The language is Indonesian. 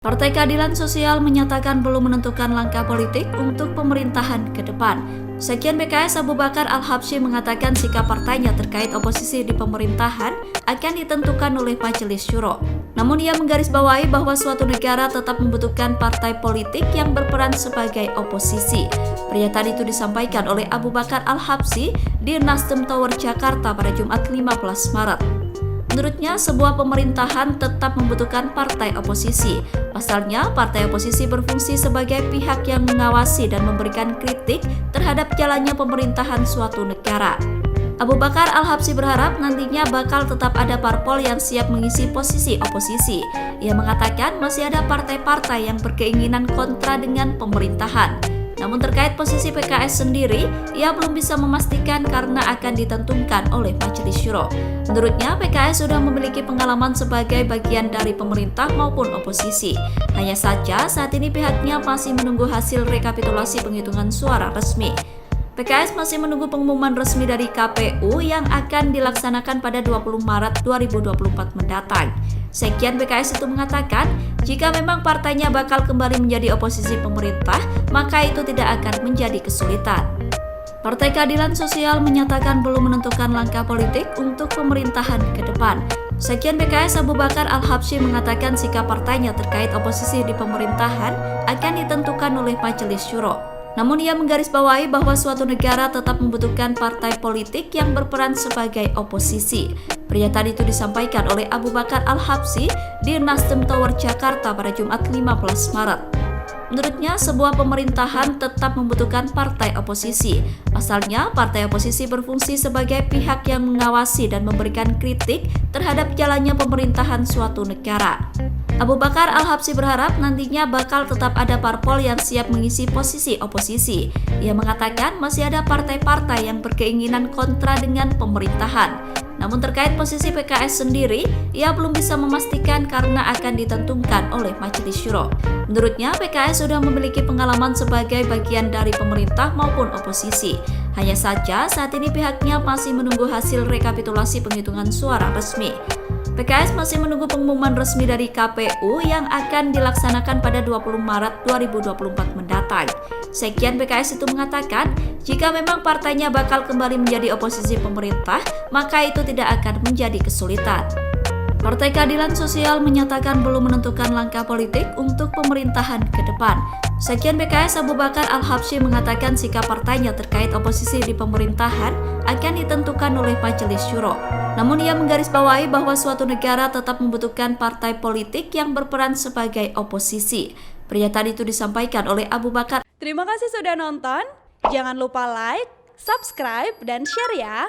Partai Keadilan Sosial menyatakan belum menentukan langkah politik untuk pemerintahan ke depan. Sekjen PKS Abu Bakar Al-Habsyi mengatakan sikap partainya terkait oposisi di pemerintahan akan ditentukan oleh Majelis Syuro. Namun ia menggarisbawahi bahwa suatu negara tetap membutuhkan partai politik yang berperan sebagai oposisi. Pernyataan itu disampaikan oleh Abu Bakar Al-Habsyi di Nasdem Tower Jakarta pada Jumat 15 Maret. Menurutnya, sebuah pemerintahan tetap membutuhkan partai oposisi. Pasalnya, partai oposisi berfungsi sebagai pihak yang mengawasi dan memberikan kritik terhadap jalannya pemerintahan suatu negara. Abu Bakar Al-Habsyi berharap nantinya bakal tetap ada parpol yang siap mengisi posisi oposisi. Ia mengatakan masih ada partai-partai yang berkeinginan kontra dengan pemerintahan. Namun terkait posisi PKS sendiri, ia belum bisa memastikan karena akan ditentukan oleh Majelis Syuro. Menurutnya, PKS sudah memiliki pengalaman sebagai bagian dari pemerintah maupun oposisi. Hanya saja, saat ini pihaknya masih menunggu hasil rekapitulasi penghitungan suara resmi. PKS masih menunggu pengumuman resmi dari KPU yang akan dilaksanakan pada 20 Maret 2024 mendatang. Sekjen PKS itu mengatakan, jika memang partainya bakal kembali menjadi oposisi pemerintah, maka itu tidak akan menjadi kesulitan. Partai Keadilan Sosial menyatakan belum menentukan langkah politik untuk pemerintahan ke depan. Sekjen PKS Abu Bakar Al-Habsyi mengatakan sikap partainya terkait oposisi di pemerintahan akan ditentukan oleh Majelis Syuro. Namun ia menggarisbawahi bahwa suatu negara tetap membutuhkan partai politik yang berperan sebagai oposisi. Pernyataan itu disampaikan oleh Abu Bakar Al-Habsyi di Nasdem Tower Jakarta pada Jumat 15 Maret. Menurutnya, sebuah pemerintahan tetap membutuhkan partai oposisi. Pasalnya, partai oposisi berfungsi sebagai pihak yang mengawasi dan memberikan kritik terhadap jalannya pemerintahan suatu negara. Abu Bakar Al-Habsyi berharap nantinya bakal tetap ada parpol yang siap mengisi posisi oposisi. Ia mengatakan masih ada partai-partai yang berkeinginan kontra dengan pemerintahan. Namun terkait posisi PKS sendiri, ia belum bisa memastikan karena akan ditentukan oleh Majelis Syuro. Menurutnya, PKS sudah memiliki pengalaman sebagai bagian dari pemerintah maupun oposisi. Hanya saja, saat ini pihaknya masih menunggu hasil rekapitulasi penghitungan suara resmi. PKS masih menunggu pengumuman resmi dari KPU yang akan dilaksanakan pada 20 Maret 2024 mendatang. Sekjen PKS itu mengatakan, jika memang partainya bakal kembali menjadi oposisi pemerintah, maka itu tidak akan menjadi kesulitan. Partai Keadilan Sosial menyatakan belum menentukan langkah politik untuk pemerintahan ke depan. Sekjen PKS Abu Bakar Al-Habsyi mengatakan sikap partainya terkait oposisi di pemerintahan akan ditentukan oleh Majelis Syuro. Namun ia menggarisbawahi bahwa suatu negara tetap membutuhkan partai politik yang berperan sebagai oposisi. Pernyataan itu disampaikan oleh Abu Bakar. Terima kasih sudah nonton. Jangan lupa like, subscribe, dan share ya.